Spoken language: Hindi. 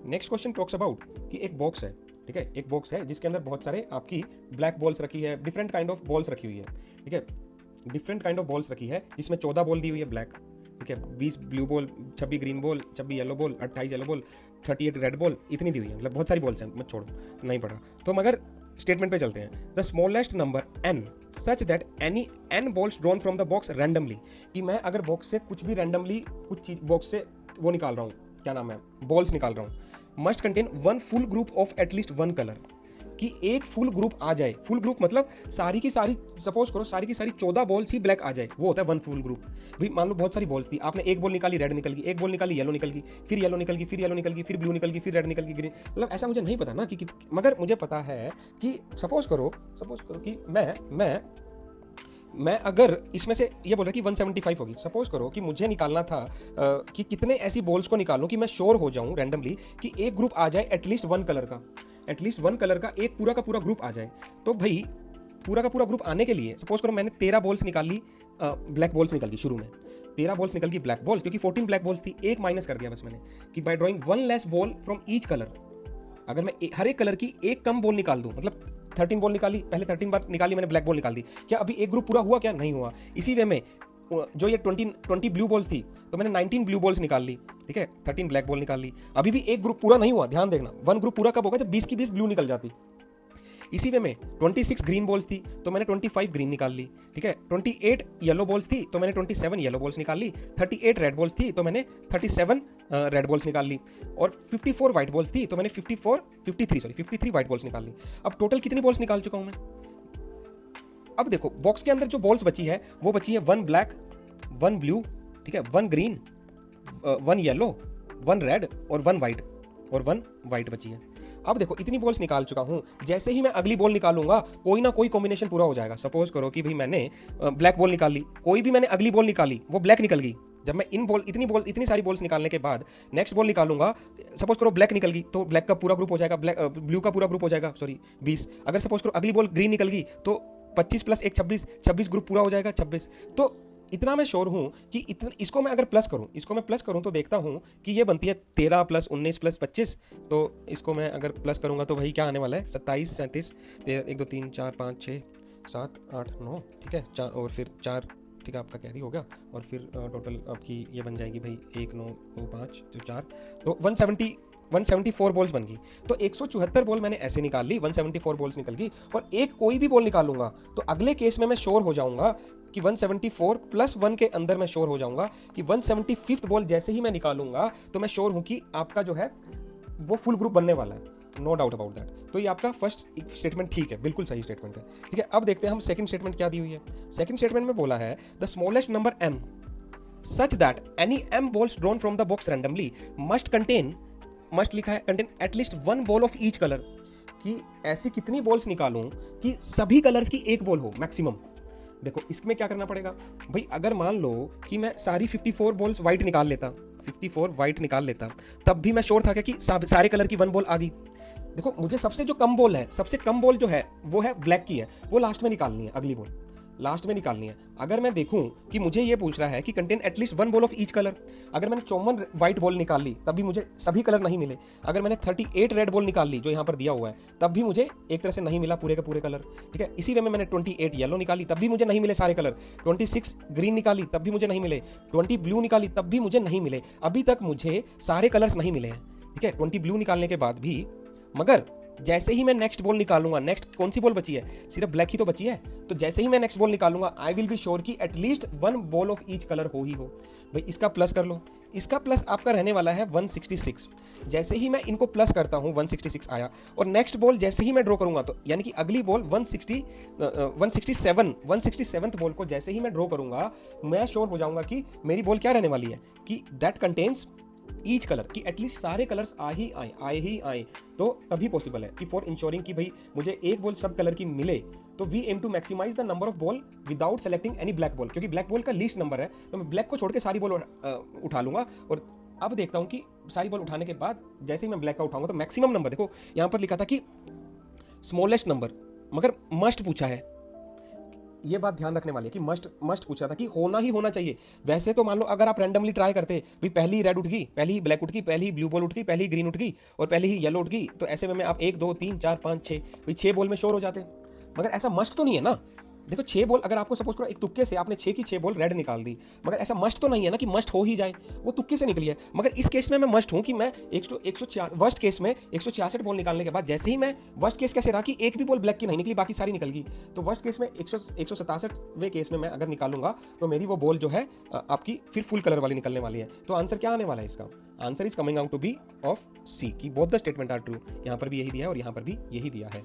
नेक्स्ट क्वेश्चन टॉक्स अबाउट कि एक बॉक्स है, ठीक है, एक बॉक्स है जिसके अंदर बहुत सारे आपकी ब्लैक बॉल्स रखी है, डिफरेंट काइंड ऑफ बॉल्स रखी हुई है, ठीक है, डिफरेंट काइंड ऑफ बॉल्स रखी है, जिसमें 14 बॉल दी हुई है ब्लैक, ठीक है, 20 blue ball, 26 green ball, 26 yellow ball, 28 yellow ball, 38 red ball, इतनी दी हुई है, मतलब बहुत सारी बॉल्स हैं, मत छोड़ो, नहीं पढ़ रहा। तो मगर स्टेटमेंट पे चलते हैं। The smallest number n such that any n balls drawn from the box randomly, कि मैं अगर बॉक्स से कुछ भी रैंडमली कुछ चीज बॉक्स से वो निकाल रहा हूँ, क्या नाम है, बॉल्स निकाल रहा हूँ, must contain one full group of at least one colour, कि एक फुल ग्रुप आ जाए, फुल ग्रुप मतलब सारी की सारी, सपोज करो सारी की सारी 14 बॉल्स ही ब्लैक आ जाए, वो होता है वन फुल ग्रुप। भाई मान लो बहुत सारी बॉल्स थी, आपने एक बॉल निकाली रेड निकल गई, एक बॉल निकाली येलो निकल गई, फिर येलो निकल गई, फिर येलो निकल गई, फिर ब्लू निकल गई, फिर रेड निकल गई, ग्रीन, मतलब ऐसा मुझे नहीं पता ना कि मगर मुझे पता है कि सपोज करो कि मैं अगर इसमें से ये बोल रहा कि 175 होगी, सपोज करो कि मुझे निकालना था कि कितने ऐसी बॉल्स को निकालूं कि मैं श्योर हो जाऊं रैंडमली कि एक ग्रुप आ जाए एटलीस्ट वन कलर का, एटलीस्ट वन कलर का एक पूरा का पूरा ग्रुप आ जाए। तो भाई पूरा का पूरा ग्रुप आने के लिए सपोज करो मैंने 13 बॉल्स निकाल ली, ब्लैक बॉल्स निकल गई शुरू में, 13 बॉल्स निकल गई ब्लैक बॉल, क्योंकि 14 ब्लैक बॉल्स थी, एक माइनस कर दिया बस मैंने कि bye drawing one less ball from each colour, अगर मैं हर एक कलर की एक कम बॉल निकाल दूं, मतलब 13 बॉल निकाली, पहले 13 बार निकाली मैंने, ब्लैक बॉल निकाल दी, क्या अभी एक ग्रुप पूरा हुआ, क्या नहीं हुआ। इसी वे में जो ये 20 ब्लू बॉल्स थी तो मैंने 19 ब्लू बॉल्स निकाल ली, ठीक है, 13 ब्लैक बॉल निकाल ली, अभी भी एक ग्रुप पूरा नहीं हुआ, ध्यान देखना, वन ग्रुप पूरा कब होगा, जब 20 की 20 ब्लू निकल जाती। इसी वे में 26 ग्रीन बॉल्स थी तो मैंने 25 ग्रीन निकाल ली, ठीक है, 28 येलो बॉल्स थी तो मैंने 27 येलो बॉल्स निकाल ली, 38 रेड बॉल्स थी तो मैंने 37 रेड बॉल्स निकाल ली, और 54 व्हाइट बॉल्स थी तो मैंने 53 व्हाइट बॉल्स निकाल ली। अब टोटल कितनी बॉल्स निकाल चुका हूं मैं। अब देखो बॉक्स के अंदर जो बॉल्स बची है वो बची है वन ब्लैक, वन ब्लू, ठीक है, one green, one yellow, one red और वन व्हाइट बची है। अब देखो इतनी बॉल्स निकाल चुका हूं, जैसे ही मैं अगली बॉल निकालूंगा कोई ना कोई कॉम्बिनेशन पूरा हो जाएगा। सपोज करो कि भाई मैंने ब्लैक बॉल निकाल ली, कोई भी मैंने अगली बॉल निकाली वो ब्लैक निकल गई, जब मैं इतनी सारी बॉल्स निकालने के बाद नेक्स्ट बॉल निकालूंगा, सपोज करो ब्लैक निकल गई तो ब्लैक का पूरा ग्रुप हो जाएगा, ब्लू का पूरा ग्रुप हो जाएगा, सॉरी 20। अगर सपोज करो अगली बॉल ग्रीन निकल गई तो 25 प्लस 1 26 ग्रुप पूरा हो जाएगा 26। तो इतना मैं श्योर हूं कि इसको मैं अगर प्लस करूं तो देखता हूं कि ये बनती है 13 प्लस 19 प्लस 25। तो इसको मैं अगर प्लस करूंगा तो भाई क्या आने वाला है, 27 37 1 2 3 4 5 6 7 8 9, ठीक है, और फिर 4, ठीक है, आपका कैरी हो गया, और फिर टोटल आपकी ये बन जाएगी भाई 1 9 2 5 तो 4, तो 174 बॉल्स बन गई। तो 174 बॉल मैंने ऐसे निकाल ली, 174 बॉल्स निकल गई, और एक कोई भी बॉल निकालूंगा तो अगले केस में मैं श्योर हो जाऊंगा कि 174 प्लस 1 के अंदर मैं श्योर हो जाऊंगा कि 175th बॉल जैसे ही मैं निकालूंगा तो मैं श्योर हूं कि आपका जो है वो फुल ग्रुप बनने वाला है, नो डाउट अबाउट दैट। तो ये आपका फर्स्ट स्टेटमेंट ठीक है, बिल्कुल सही स्टेटमेंट है, ठीक है। अब देखते हैं हम सेकंड स्टेटमेंट क्या दी हुई है। सेकंड स्टेटमेंट में बोला है the smallest number m such that any m balls drawn from the box randomly must लिखा है contain at least one ball of each colour, कि ऐसी कितनी बॉल्स निकालूं कि सभी कलर्स की एक बॉल हो मैक्सिमम। देखो इसमें क्या करना पड़ेगा भाई, अगर मान लो कि मैं सारी 54 बॉल्स व्हाइट निकाल लेता, 54 व्हाइट निकाल लेता, तब भी मैं श्योर था कि सारे कलर की वन बॉल आ गई। देखो मुझे सबसे जो कम बॉल है, सबसे कम बॉल जो है वो है ब्लैक की है, वो लास्ट में निकालनी है, अगली बॉल लास्ट में निकालनी है। अगर मैं देखूं कि मुझे ये पूछ रहा है कि contain at least one ball of each colour, अगर मैंने 54 व्हाइट बॉल निकाल ली तब भी मुझे सभी कलर नहीं मिले, अगर मैंने 38 रेड बॉल निकाल ली जो यहाँ पर दिया हुआ है तब भी मुझे एक तरह से नहीं मिला पूरे के पूरे कलर, ठीक है। इसी वे में मैंने 28 येलो निकाली तब भी मुझे नहीं मिले सारे कलर, 26 ग्रीन निकाली तब भी मुझे नहीं मिले, 20 ब्लू निकाली तब भी मुझे नहीं मिले, अभी तक मुझे सारे कलर्स नहीं मिले हैं, ठीक है, 20 ब्लू निकालने के बाद भी। मगर जैसे ही मैं नेक्स्ट बॉल निकालूंगा, नेक्स्ट कौन सी बॉल बची है, सिर्फ ब्लैक ही तो बची है, तो जैसे ही मैं नेक्स्ट बॉल निकालूंगा आई विल बी श्योर कि at least one ball of each colour हो ही हो। भाई इसका प्लस कर लो, इसका प्लस आपका रहने वाला है 166। जैसे ही मैं इनको प्लस करता हूं 166 आया, और नेक्स्ट बॉल जैसे ही मैं ड्रॉ करूंगा तो यानी कि अगली बॉल 167th बॉल को जैसे ही मैं ड्रॉ करूंगा मैं श्योर हो जाऊंगा कि मेरी बॉल क्या रहने वाली है, कि दैट कंटेन्स ईच कलर, कि एटलीस्ट सारे कलर्स आए ही आए। तो तभी पॉसिबल है कि फॉर इंश्योरिंग कि भाई मुझे एक बॉल सब कलर की मिले, तो we aim to maximise the number of ball without selecting any black ball, क्योंकि ब्लैक बॉल का लीस्ट नंबर है तो मैं ब्लैक को छोड़ के सारी बॉल उठा लूंगा। और अब देखता हूं कि सारी बॉल उठाने के बाद जैसे ही मैं ब्लैक का उठाऊंगा तो मैक्सिमम नंबर, देखो यहां पर लिखा था कि स्मॉलेस्ट नंबर, मगर मस्ट पूछा है, ये बात ध्यान रखने वाली है कि मस्ट मस्ट पूछा था कि होना ही होना चाहिए। वैसे तो मान लो अगर आप रैंडमली ट्राई करते भी, पहली रेड उठ गई, पहली ब्लैक उठ गई, पहली ब्लू बॉल उठ गई, पहली ग्रीन उठ गई और पहली ही येलो उठ गई, तो ऐसे में आप 1 2 3 4 5 6 भाई 6 बॉल में श्योर हो जाते। मगर ऐसा मस्ट तो नहीं है ना। देखो 6 बॉल अगर आपको सपोज करो एक तुक्के से आपने 6 की 6 बॉल रेड निकाल दी, मगर ऐसा मस्ट तो नहीं है ना कि मस्ट हो ही जाए, वो तुक्के से निकली है। मगर इस केस में मैं मस्ट हूं कि मैं 166 वर्स्ट केस में 166 बॉल निकालने के बाद जैसे ही मैं वर्स्ट केस कैसे रहा कि एक भी बॉल ब्लैक की नहीं निकली, बाकी सारी निकल गई, तो वर्स्ट केस में 167वें केस में मैं अगर निकालूंगा तो मेरी वो बॉल जो है आपकी फिर फुल कलर वाली निकलने वाली है। तो आंसर क्या आने वाला है इसका? Answer is coming out to be of C, की both the statement are true. यहां पर भी यही दिया है और यहां पर भी यही दिया है।